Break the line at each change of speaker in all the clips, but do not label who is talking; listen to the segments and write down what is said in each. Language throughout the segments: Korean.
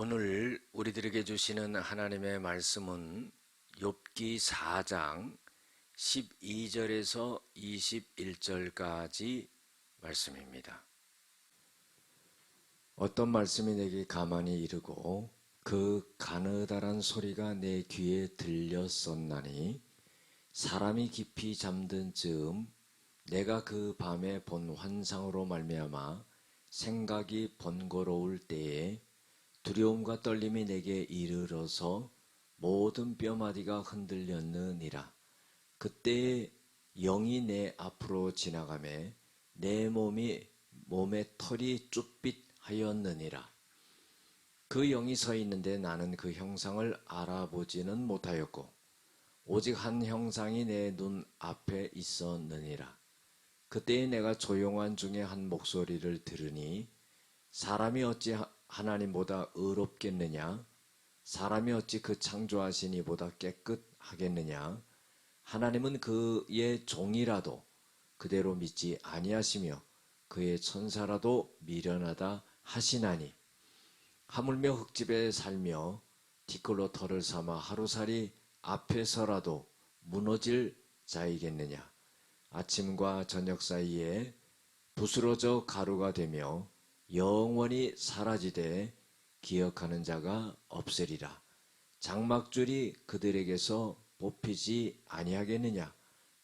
오늘 우리들에게 주시는 하나님의 말씀은 욥기 4장 12절에서 21절까지 말씀입니다. 어떤 말씀이 내게 가만히 이르고 그 가느다란 소리가 내 귀에 들렸었나니 사람이 깊이 잠든 즈음 내가 그 밤에 본 환상으로 말미암아 생각이 번거로울 때에 두려움과 떨림이 내게 이르러서 모든 뼈마디가 흔들렸느니라. 그때에 영이 내 앞으로 지나가매 내 몸에 털이 쭈삣하였느니라. 그 영이 서 있는데 나는 그 형상을 알아보지는 못하였고 오직 한 형상이 내 눈 앞에 있었느니라. 그때에 내가 조용한 중에 한 목소리를 들으니 사람이 어찌 하나님보다 의롭겠느냐? 사람이 어찌 그 창조하신 이보다 깨끗하겠느냐? 하나님은 그의 종이라도 그대로 믿지 아니하시며 그의 천사라도 미련하다 하시나니 하물며 흙집에 살며 티끌로 털을 삼아 하루살이 앞에서라도 무너질 자이겠느냐? 아침과 저녁 사이에 부스러져 가루가 되며 영원히 사라지되 기억하는 자가 없으리라. 장막줄이 그들에게서 뽑히지 아니하겠느냐?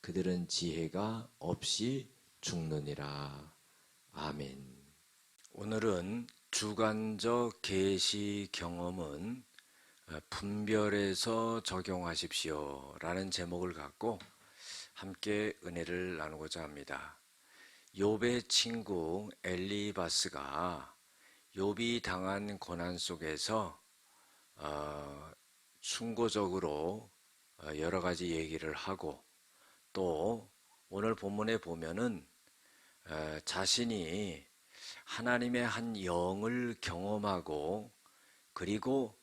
그들은 지혜가 없이 죽느니라. 아멘. 오늘은 주관적 계시 경험은 분별해서 적용하십시오 라는 제목을 갖고 함께 은혜를 나누고자 합니다. 욥의 친구 엘리바스가 욥이 당한 고난 속에서 충고적으로 여러 가지 얘기를 하고 또 오늘 본문에 보면은 자신이 하나님의 한 영을 경험하고 그리고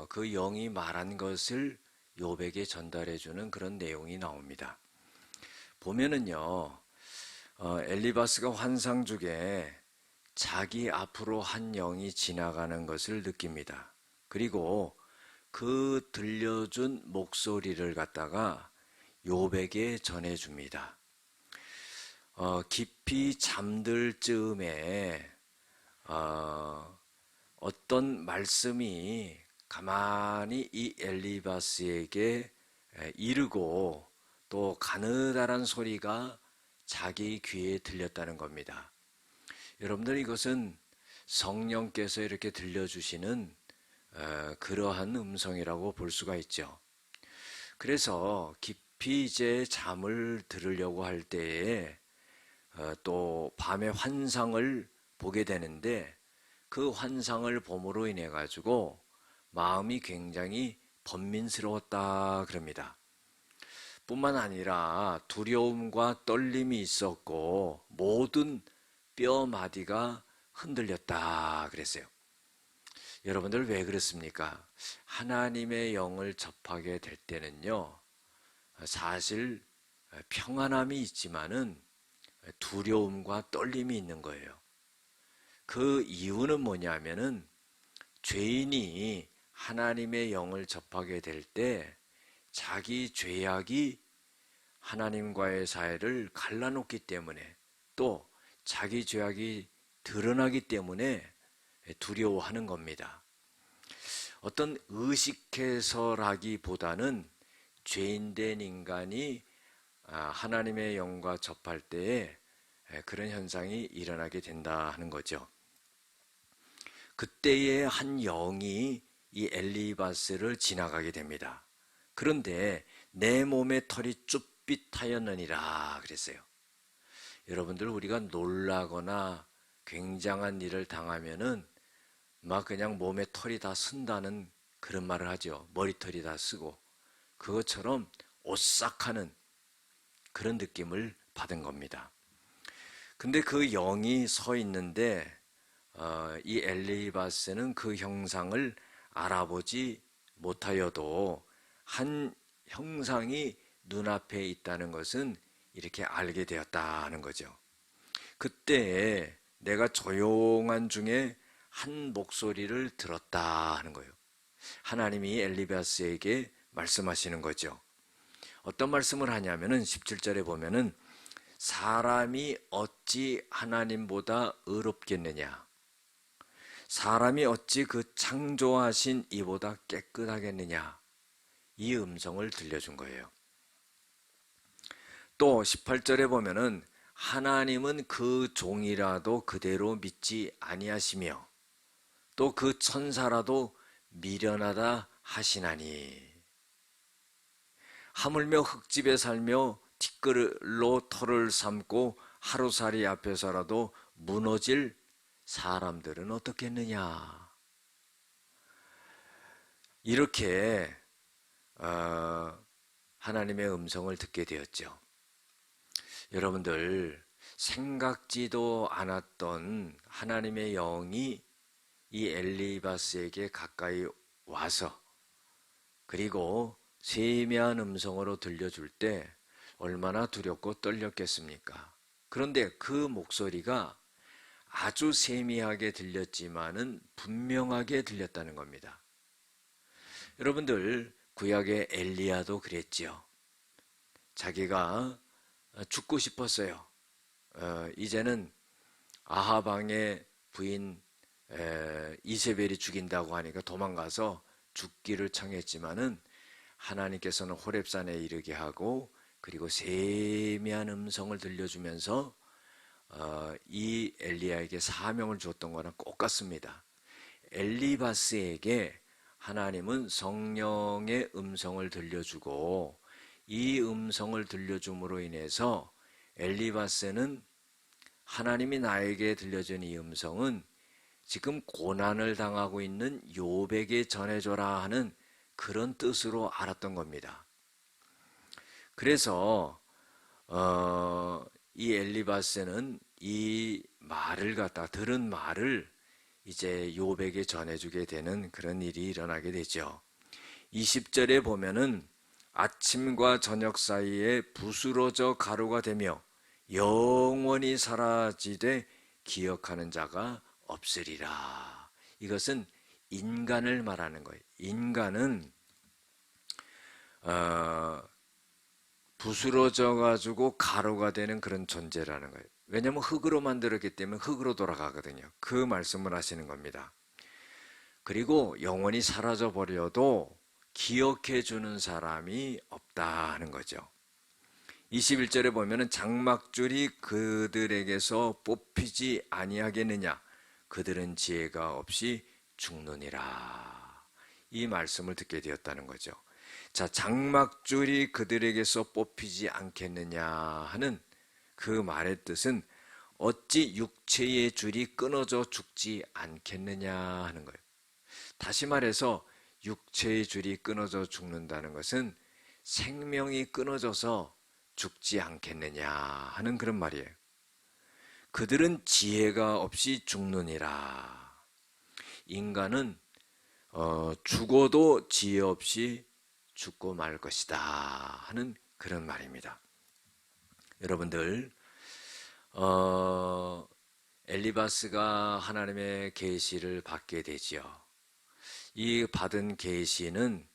그 영이 말한 것을 욥에게 전달해 주는 그런 내용이 나옵니다. 보면은요, 엘리바스가 환상 중에 자기 앞으로 한 영이 지나가는 것을 느낍니다. 그리고 그 들려준 목소리를 갖다가 욥에게 전해줍니다. 깊이 잠들 즈음에 어떤 말씀이 가만히 이 엘리바스에게 이르고 또 가느다란 소리가 자기 귀에 들렸다는 겁니다. 여러분들 이것은 성령께서 이렇게 들려주시는 그러한 음성이라고 볼 수가 있죠. 그래서 깊이 이제 잠을 들으려고 할 때에 또 밤에 환상을 보게 되는데 그 환상을 봄으로 인해 가지고 마음이 굉장히 번민스러웠다 그럽니다. 뿐만 아니라 두려움과 떨림이 있었고 모든 뼈마디가 흔들렸다 그랬어요. 여러분들 왜 그렇습니까? 하나님의 영을 접하게 될 때는요, 사실 평안함이 있지만은 두려움과 떨림이 있는 거예요. 그 이유는 뭐냐면은 죄인이 하나님의 영을 접하게 될 때 자기 죄악이 하나님과의 사이를 갈라놓기 때문에 또 자기 죄악이 드러나기 때문에 두려워하는 겁니다. 어떤 의식해서라기보다는 죄인된 인간이 하나님의 영과 접할 때에 그런 현상이 일어나게 된다 하는 거죠. 그때에 한 영이 이 엘리바스를 지나가게 됩니다. 그런데 내 몸의 털이 쭈삣하였느니라 그랬어요. 여러분들 우리가 놀라거나 굉장한 일을 당하면은 막 그냥 몸에 털이 다 쓴다는 그런 말을 하죠. 머리털이 다 쓰고 그것처럼 오싹하는 그런 느낌을 받은 겁니다. 근데 그 영이 서 있는데 이 엘리바스는 그 형상을 알아보지 못하여도 한 형상이 눈앞에 있다는 것은 이렇게 알게 되었다는 거죠. 그때 내가 조용한 중에 한 목소리를 들었다 하는 거예요. 하나님이 엘리바스에게 말씀하시는 거죠. 어떤 말씀을 하냐면은 17절에 보면은 사람이 어찌 하나님보다 의롭겠느냐, 사람이 어찌 그 창조하신 이보다 깨끗하겠느냐, 이 음성을 들려준 거예요. 또 18절에 보면은 하나님은 그 종이라도 그대로 믿지 아니하시며 또 그 천사라도 미련하다 하시나니, 하물며 흙집에 살며 티끌로 털을 삼고 하루살이 앞에서라도 무너질 사람들은 어떻겠느냐. 이렇게 하나님의 음성을 듣게 되었죠. 여러분들, 생각지도 않았던 하나님의 영이 이 엘리바스에게 가까이 와서 그리고 세미한 음성으로 들려줄 때 얼마나 두렵고 떨렸겠습니까? 그런데 그 목소리가 아주 세미하게 들렸지만은 분명하게 들렸다는 겁니다. 여러분들, 구약의 엘리야도 그랬지요. 자기가 죽고 싶었어요. 이제는 아합 왕의 부인 이세벨이 죽인다고 하니까 도망가서 죽기를 청했지만은 하나님께서는 호렙산에 이르게 하고 그리고 세미한 음성을 들려주면서 이 엘리야에게 사명을 주었던 거랑 똑같습니다. 엘리바스에게 하나님은 성령의 음성을 들려주고 이 음성을 들려줌으로 인해서 엘리바스는 하나님이 나에게 들려준 이 음성은 지금 고난을 당하고 있는 욥에게 전해줘라 하는 그런 뜻으로 알았던 겁니다. 그래서 이 엘리바스는 이 말을 갖다 들은 말을 이제 욥에게 전해주게 되는 그런 일이 일어나게 되죠. 20절에 보면은 아침과 저녁 사이에 부스러져 가루가 되며 영원히 사라지되 기억하는 자가 없으리라. 이것은 인간을 말하는 거예요. 인간은 부스러져 가지고 가루가 되는 그런 존재라는 거예요. 왜냐하면 흙으로 만들었기 때문에 흙으로 돌아가거든요. 그 말씀을 하시는 겁니다. 그리고 영원히 사라져 버려도 기억해 주는 사람이 없다 하는 거죠. 21절에 보면은 장막줄이 그들에게서 뽑히지 아니하겠느냐, 그들은 지혜가 없이 죽느니라. 이 말씀을 듣게 되었다는 거죠. 자, 장막줄이 그들에게서 뽑히지 않겠느냐 하는 그 말의 뜻은 어찌 육체의 줄이 끊어져 죽지 않겠느냐 하는 거예요. 다시 말해서 육체의 줄이 끊어져 죽는다는 것은 생명이 끊어져서 죽지 않겠느냐 하는 그런 말이에요. 그들은 지혜가 없이 죽느니라. 인간은 죽어도 지혜 없이 죽고 말 것이다 하는 그런 말입니다. 여러분들, 엘리바스가 하나님의 계시를 받게 되지요. 이 받은 계시는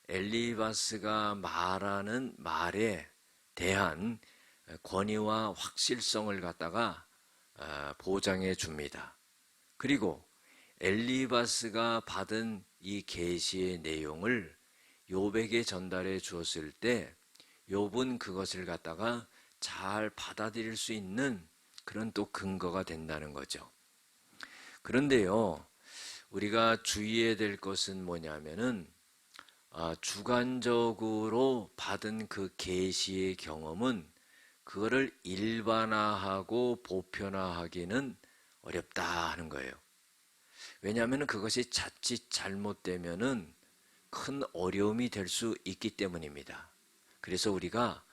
엘리바스가 말하는 말에 대한 권위와 확실성을 갖다가 보장해 줍니다. 그리고 엘리바스가 받은 이 계시의 내용을 욥에게 전달해 주었을 때 욥은 그것을 갖다가 잘 받아들일 수 있는 그런 또 근거가 된다는 거죠. 그런데요, 우리가 주의해야 될 것은 뭐냐면은 주관적으로 받은 그 계시의 경험은 그거를 일반화하고 보편화하기는 어렵다 하는 거예요. 왜냐하면 그것이 자칫 잘못되면은 큰 어려움이 될 수 있기 때문입니다. 그래서 우리가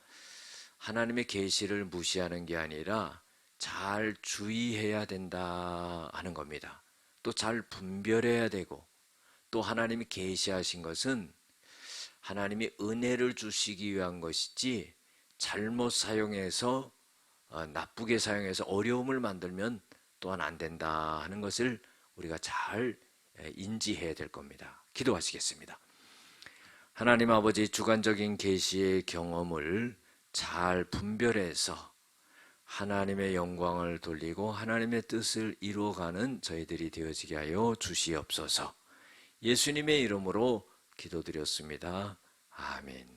하나님의 계시를 무시하는 게 아니라 잘 주의해야 된다 하는 겁니다. 또 잘 분별해야 되고, 또 하나님이 계시하신 것은 하나님이 은혜를 주시기 위한 것이지 잘못 사용해서 나쁘게 사용해서 어려움을 만들면 또한 안 된다 하는 것을 우리가 잘 인지해야 될 겁니다. 기도하시겠습니다. 하나님 아버지, 주관적인 계시의 경험을 잘 분별해서 하나님의 영광을 돌리고 하나님의 뜻을 이루어가는 저희들이 되어지게 하여 주시옵소서. 예수님의 이름으로 기도드렸습니다. 아멘.